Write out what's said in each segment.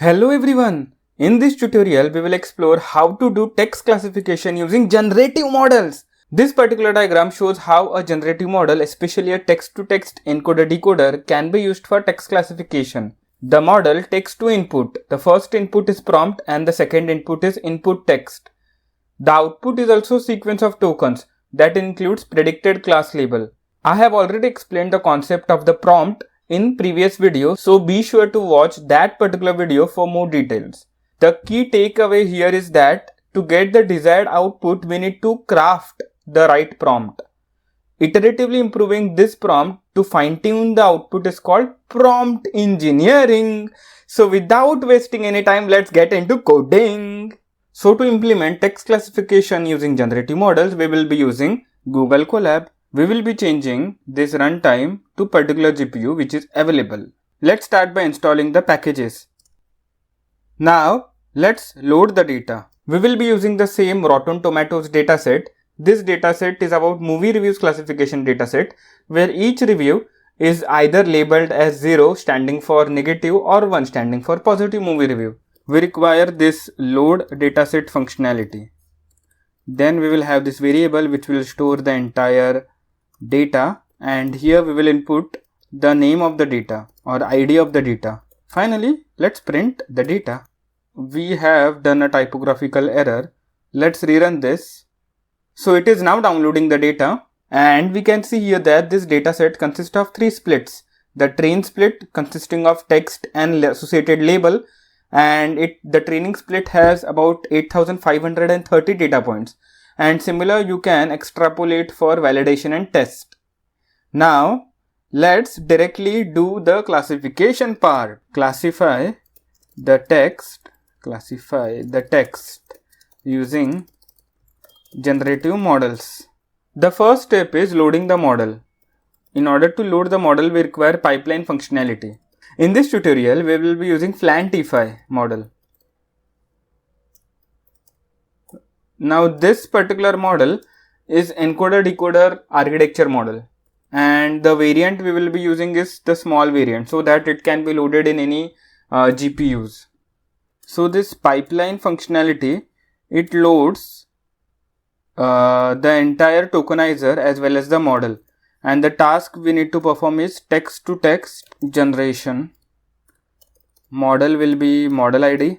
Hello everyone! In this tutorial, we will explore how to do text classification using generative models. This particular diagram shows how a generative model, especially a text-to-text encoder-decoder, can be used for text classification. The model takes two inputs. The first input is prompt and the second input is input text. The output is also a sequence of tokens that includes predicted class label. I have already explained the concept of the prompt in previous video, so be sure to watch that particular video for more details. The key takeaway here is that to get the desired output, we need to craft the right prompt. Iteratively improving this prompt to fine-tune the output is called prompt engineering. So without wasting any time, let's get into coding. So to implement text classification using generative models, we will be using Google Colab. We will be changing this runtime to particular GPU which is available. Let's start by installing the packages. Now let's load the data. We will be using the same Rotten Tomatoes dataset. This dataset is about movie reviews classification dataset, where each review is either labeled as 0 standing for negative or 1 standing for positive movie review. We require this load dataset functionality. Then we will have this variable which will store the entire data, and here we will input the name of the data or ID of the data. Finally, let's print the data. We have done a typographical error. Let's rerun this. So it is now downloading the data, and we can see here that this data set consists of 3 splits. The train split consisting of text and associated label, and the training split has about 8530 data points. And similar you can extrapolate for validation and test. Now let's directly do the classification part. Classify the text using generative models. The first step is loading the model. In order to load the model, we require pipeline functionality. In this tutorial, we will be using FLAN-T5 model. Now this particular model is encoder-decoder architecture model, and the variant we will be using is the small variant so that it can be loaded in any GPUs. So this pipeline functionality, it loads the entire tokenizer as well as the model, and the task we need to perform is text-to-text generation. Model will be model ID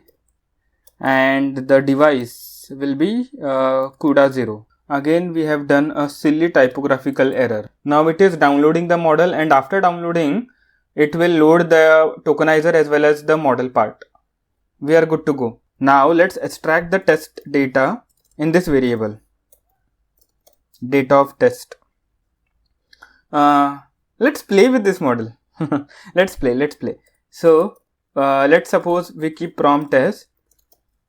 and the device will be CUDA 0. Again we have done a silly typographical error. Now it is downloading the model, and after downloading it will load the tokenizer as well as the model part. We are good to go. Now let's extract the test data in this variable, data of test. Let's play with this model. let's play. So let's suppose we keep prompt as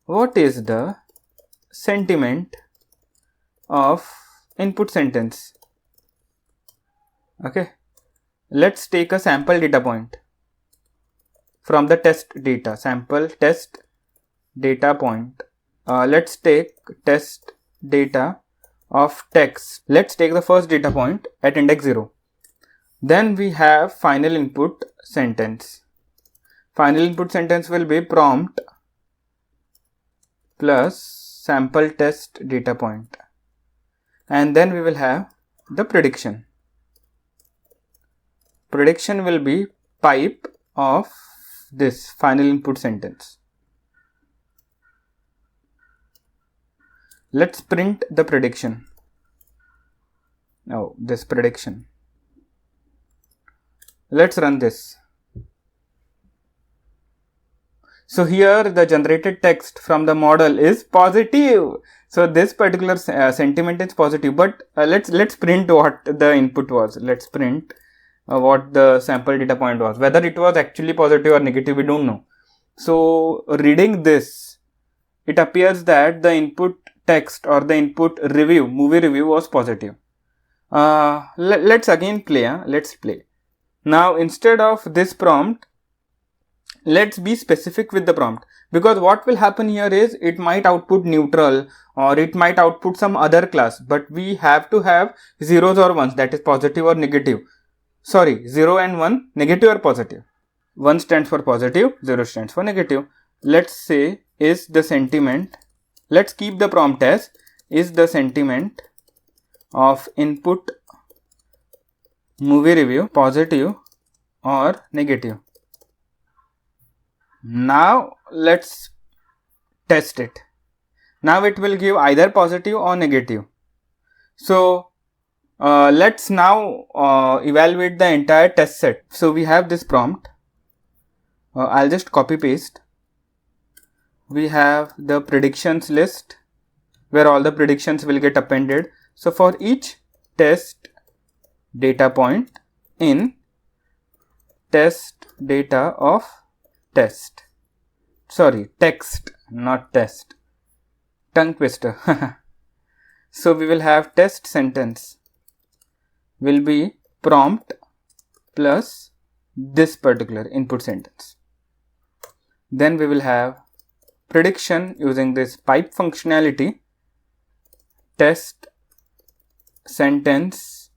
what is the sentiment of input sentence. Okay, let's take a sample data point from the test data, sample test data point. Let's take test data of text. Let's take the first data point at index 0. Then we have final input sentence. Final input sentence will be prompt plus sample test data point, and then we will have the prediction. Prediction will be pipe of this final input sentence. Let's print the prediction. Now this prediction. Let's run this. So here the generated text from the model is positive. So this particular sentiment is positive, but let's print what the input was. Let's print what the sample data point was. Whether it was actually positive or negative, we don't know. So reading this, it appears that the input text or the input review, movie review, was positive. Let's again play. Let's play. Now instead of this prompt, let's be specific with the prompt, because what will happen here is it might output neutral or it might output some other class, but we have to have zeros or ones, that is positive or negative. Sorry, 0 and 1, negative or positive. 1 stands for positive, 0 stands for negative. let's say is the sentiment, let's keep the prompt as is the sentiment of input movie review positive or negative. Now let's test it. Now it will give either positive or negative. So let's now evaluate the entire test set. So we have this prompt. I'll just copy paste. We have the predictions list where all the predictions will get appended. So for each test data point in test data of test. Sorry, text, not test. Tongue twister. So we will have test sentence will be prompt plus this particular input sentence. Then we will have prediction using this pipe functionality, test sentence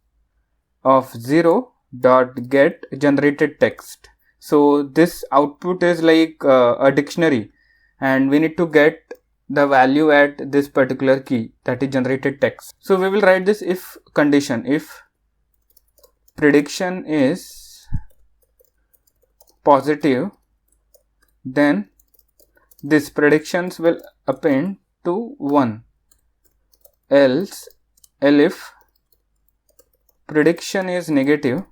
of 0 dot get generated text. So this output is like a dictionary, and we need to get the value at this particular key, that is generated text. So we will write this if condition. If prediction is positive, then this predictions will append to 1. Else if prediction is negative,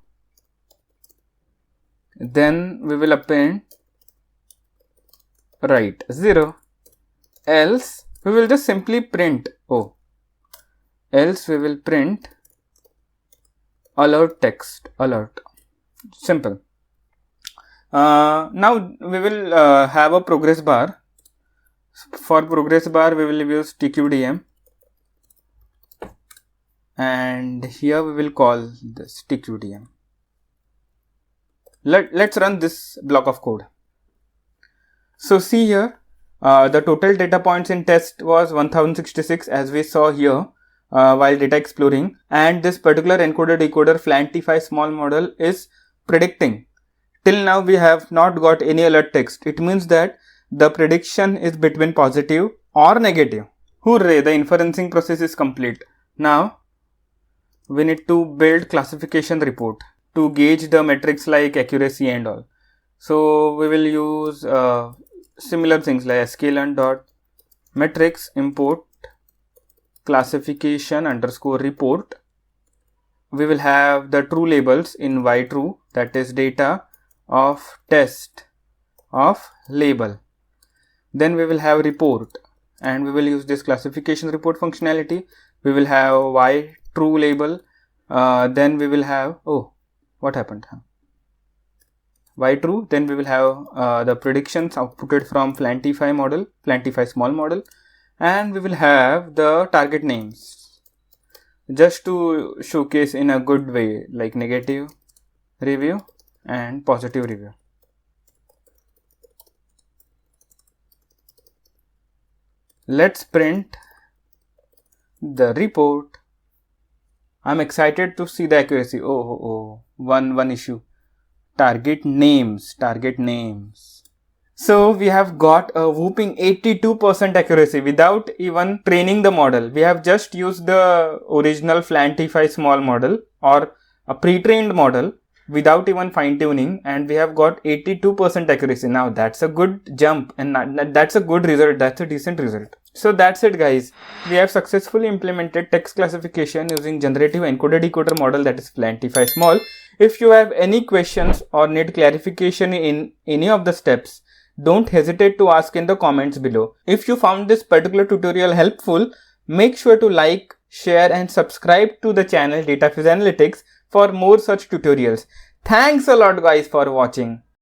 then we will append right 0. Else we will just simply print else we will print alert text, alert. Simple. Now we will have a progress bar. For progress bar we will use TQDM, and here we will call this TQDM. Let's run this block of code. So see here, the total data points in test was 1066 as we saw here while data exploring, and this particular encoder decoder FLAN-T5 small model is predicting. Till now we have not got any alert text. It means that the prediction is between positive or negative. Hooray, the inferencing process is complete. Now we need to build classification report to gauge the metrics like accuracy and all. So we will use similar things like sklearn.metrics import classification underscore report. We will have the true labels in yTrue, that is data of test of label. Then we will have report, and we will use this classification report functionality. We will have yTrue label. Then we will have what happened? yTrue. Then we will have the predictions outputted from FLAN-T5 model, FLAN-T5 small model, and we will have the target names just to showcase in a good way, like negative review and positive review. Let's print the report. I'm excited to see the accuracy. One issue. Target names. So we have got a whooping 82% accuracy without even training the model. We have just used the original FLAN-T5 small model or a pre-trained model without even fine-tuning, and we have got 82% accuracy. Now that's a good jump, and that's a good result. That's a decent result. So that's it guys. We have successfully implemented text classification using generative encoder-decoder model, that is FLAN-T5 small. If you have any questions or need clarification in any of the steps, don't hesitate to ask in the comments below. If you found this particular tutorial helpful, make sure to like, share and subscribe to the channel DataFizz Analytics for more such tutorials. Thanks a lot guys for watching.